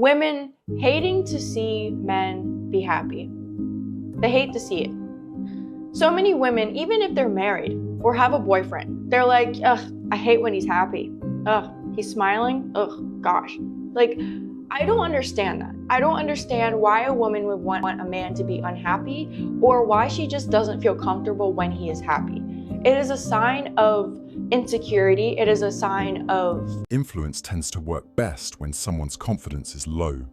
Women hating to see men be happy. They hate to see it. So many women, even if they're married or have a boyfriend, they're like, ugh, I hate when he's happy. Ugh, he's smiling. Ugh, gosh. Like, I don't understand that. I don't understand why a woman would want a man to be unhappy or why she just doesn't feel comfortable when he is happy. It is a sign of insecurity. It is a sign of... Influence tends to work best when someone's confidence is low,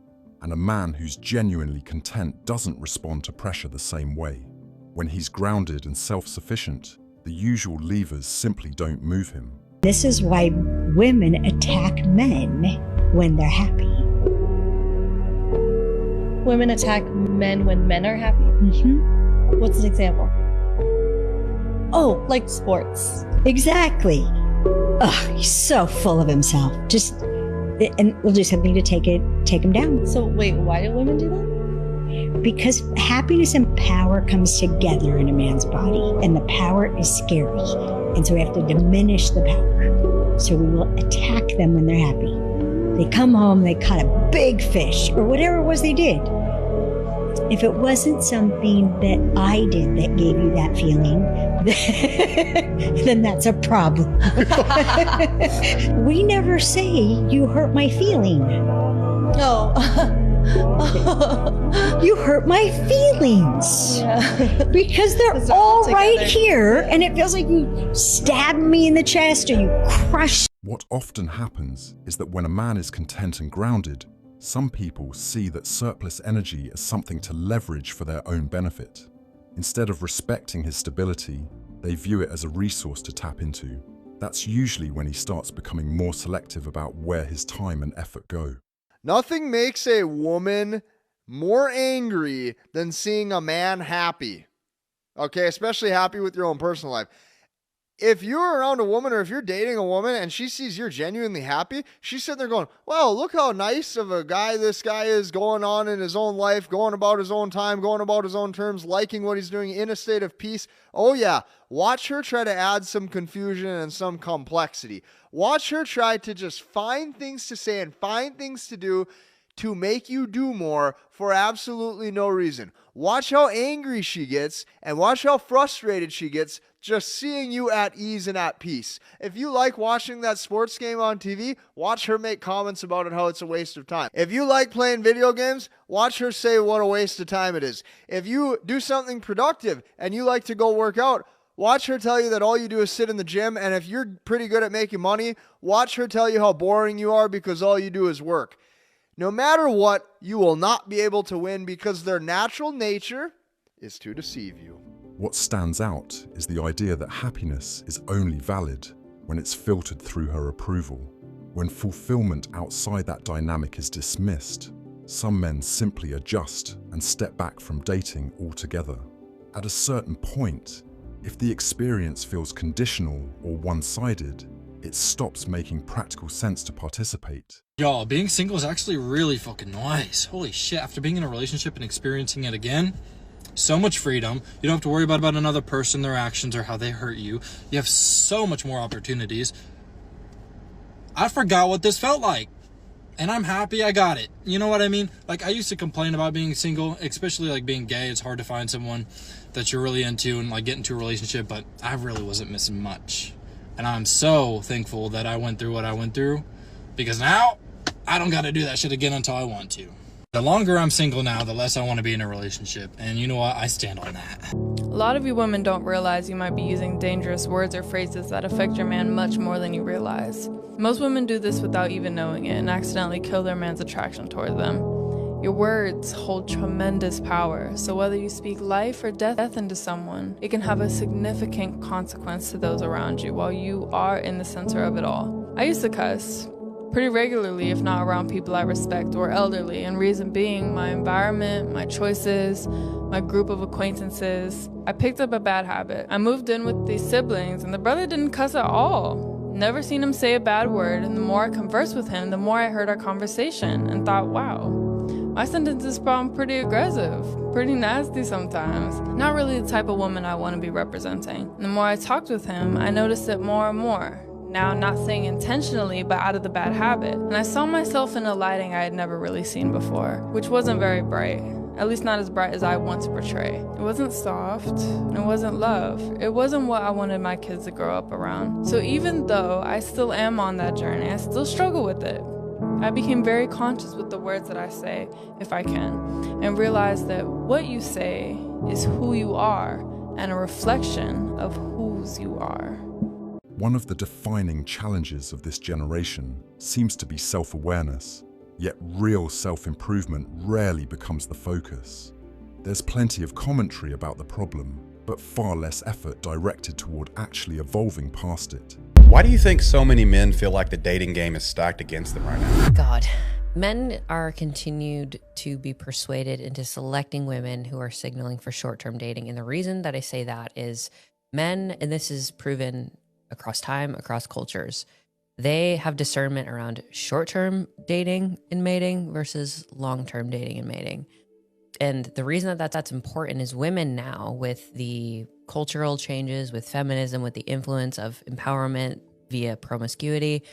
and a man who's genuinely content doesn't respond to pressure the same way. When he's grounded and self-sufficient, the usual levers simply don't move him. This is why women attack men when they're happy. Women attack men when men are happy? Mm-hmm. What's an example? Oh, like sports. Exactly. Ugh, he's so full of himself. And we'll do something to take him down. So wait, why do women do that? Because happiness and power comes together in a man's body, and the power is scary. And so we have to diminish the power. So we will attack them when they're happy. They come home, they caught a big fish, or whatever it was they did. If it wasn't something that I did that gave you that feeling, then that's a problem. We never say, you hurt my feeling. No. You hurt my feelings. Yeah. Because they're all right here, and it feels like you stabbed me in the chest or you crushed. What often happens is that when a man is content and grounded, some people see that surplus energy as something to leverage for their own benefit. Instead of respecting his stability, they view it as a resource to tap into. That's usually when he starts becoming more selective about where his time and effort go. Nothing makes a woman more angry than seeing a man happy. Okay, especially happy with your own personal life. If you're around a woman or if you're dating a woman and she sees you're genuinely happy, she's sitting there going, well, look how nice of a guy this guy is, going on in his own life, going about his own time, going about his own terms, liking what he's doing, in a state of peace. Oh yeah, watch her try to add some confusion and some complexity. Watch her try to just find things to say and find things to do to make you do more for absolutely no reason. Watch how angry she gets and watch how frustrated she gets just seeing you at ease and at peace. If you like watching that sports game on TV, watch her make comments about it, how it's a waste of time. If you like playing video games, watch her say what a waste of time it is. If you do something productive and you like to go work out, watch her tell you that all you do is sit in the gym. And if you're pretty good at making money, watch her tell you how boring you are because all you do is work. No matter what, you will not be able to win because their natural nature is to deceive you. What stands out is the idea that happiness is only valid when it's filtered through her approval. When fulfillment outside that dynamic is dismissed, some men simply adjust and step back from dating altogether. At a certain point, if the experience feels conditional or one-sided, it stops making practical sense to participate. Y'all, being single is actually really fucking nice. Holy shit, after being in a relationship and experiencing it again, so much freedom. You don't have to worry about another person, their actions, or how they hurt you. You have so much more opportunities. I forgot what this felt like. And I'm happy I got it. You know what I mean? Like, I used to complain about being single, especially like being gay. It's hard to find someone that you're really into and like get into a relationship, but I really wasn't missing much. And I'm so thankful that I went through what I went through, because now I don't got to do that shit again until I want to. The longer I'm single now, the less I want to be in a relationship. And you know what? I stand on that. A lot of you women don't realize you might be using dangerous words or phrases that affect your man much more than you realize. Most women do this without even knowing it and accidentally kill their man's attraction toward them. Your words hold tremendous power, so whether you speak life or death into someone, it can have a significant consequence to those around you while you are in the center of it all. I used to cuss pretty regularly, if not around people I respect or elderly, and reason being my environment, my choices, my group of acquaintances. I picked up a bad habit. I moved in with these siblings and the brother didn't cuss at all. Never seen him say a bad word, and the more I conversed with him, the more I heard our conversation and thought, wow, my sentence is probably pretty aggressive, pretty nasty sometimes. Not really the type of woman I want to be representing. The more I talked with him, I noticed it more and more. Now, I'm not saying intentionally, but out of the bad habit. And I saw myself in a lighting I had never really seen before, which wasn't very bright. At least not as bright as I want to portray. It wasn't soft, it wasn't love. It wasn't what I wanted my kids to grow up around. So even though I still am on that journey, I still struggle with it. I became very conscious with the words that I say, if I can, and realized that what you say is who you are and a reflection of whose you are. One of the defining challenges of this generation seems to be self-awareness, yet real self-improvement rarely becomes the focus. There's plenty of commentary about the problem, but far less effort directed toward actually evolving past it. Why do you think so many men feel like the dating game is stacked against them right now? God. Men are continued to be persuaded into selecting women who are signaling for short-term dating. And the reason that I say that is men, and this is proven across time, across cultures, they have discernment around short-term dating and mating versus long-term dating and mating. And the reason that that's important is women now, with the cultural changes, with feminism, with the influence of empowerment via promiscuity,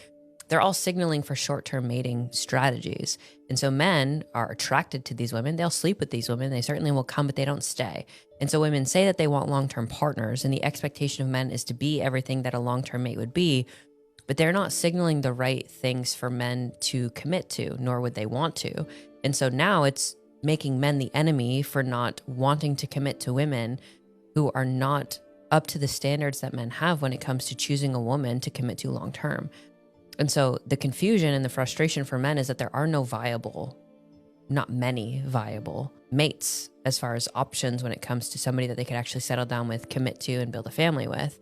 they're all signaling for short-term mating strategies. And so men are attracted to these women. They'll sleep with these women. They certainly will come, but they don't stay. And so women say that they want long-term partners, and the expectation of men is to be everything that a long-term mate would be, but they're not signaling the right things for men to commit to, nor would they want to. And so now it's making men the enemy for not wanting to commit to women who are not up to the standards that men have when it comes to choosing a woman to commit to long term. And so the confusion and the frustration for men is that there are no viable, not many viable mates as far as options when it comes to somebody that they could actually settle down with, commit to, and build a family with.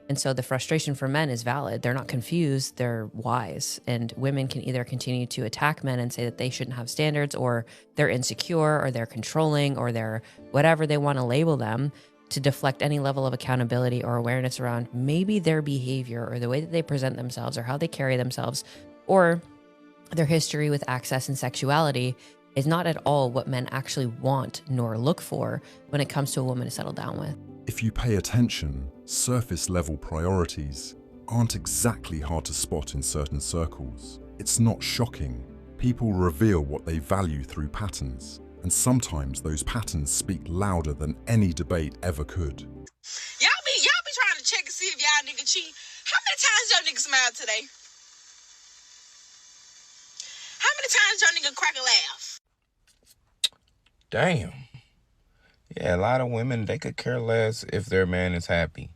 And so the frustration for men is valid. They're not confused, they're wise. And women can either continue to attack men and say that they shouldn't have standards, or they're insecure, or they're controlling, or they're whatever they want to label them, to deflect any level of accountability or awareness around maybe their behavior or the way that they present themselves or how they carry themselves or their history with access and sexuality is not at all what men actually want nor look for when it comes to a woman to settle down with. If you pay attention, surface-level priorities aren't exactly hard to spot in certain circles. It's not shocking. People reveal what they value through patterns, and sometimes those patterns speak louder than any debate ever could. Y'all be trying to check and see if y'all nigga cheat. How many times your nigga smiled today? How many times your nigga crack a laugh? Damn. Yeah, a lot of women, they could care less if their man is happy.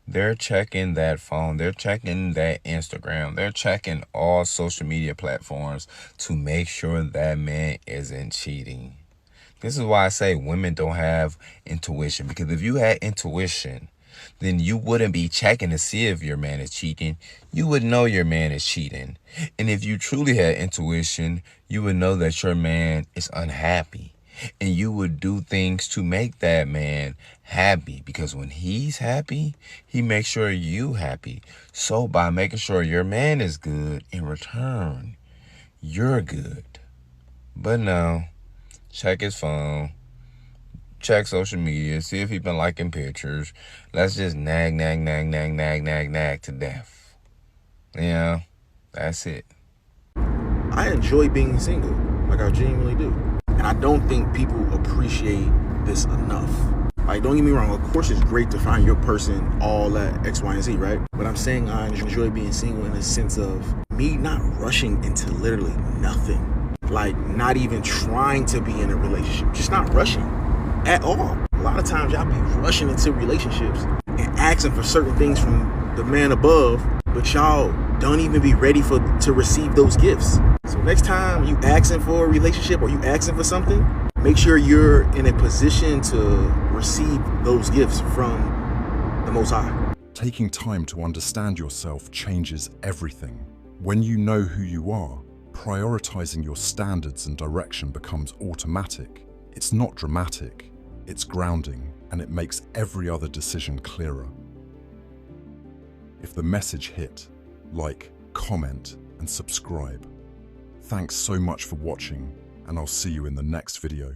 They're checking that phone. They're checking that Instagram. They're checking all social media platforms to make sure that man isn't cheating. This is why I say women don't have intuition. Because if you had intuition, then you wouldn't be checking to see if your man is cheating. You would know your man is cheating. And if you truly had intuition, you would know that your man is unhappy. And you would do things to make that man happy, because when he's happy, he makes sure you happy. So by making sure your man is good, in return, you're good. But no, check his phone, check social media, see if he's been liking pictures. Let's just nag to death. Yeah, that's it. I enjoy being single, like I genuinely do. And I don't think people appreciate this enough. Like, don't get me wrong, of course it's great to find your person all at X, Y, and Z, right? But I'm saying I enjoy being single in the sense of me not rushing into literally nothing. Like, not even trying to be in a relationship. Just not rushing at all. A lot of times y'all be rushing into relationships and asking for certain things from the man above, but y'all don't even be ready to receive those gifts. So next time you asking for a relationship or you asking for something, make sure you're in a position to receive those gifts from the Most High. Taking time to understand yourself changes everything. When you know who you are, prioritizing your standards and direction becomes automatic. It's not dramatic, it's grounding, and it makes every other decision clearer. If the message hit, like, comment, and subscribe. Thanks so much for watching, and I'll see you in the next video.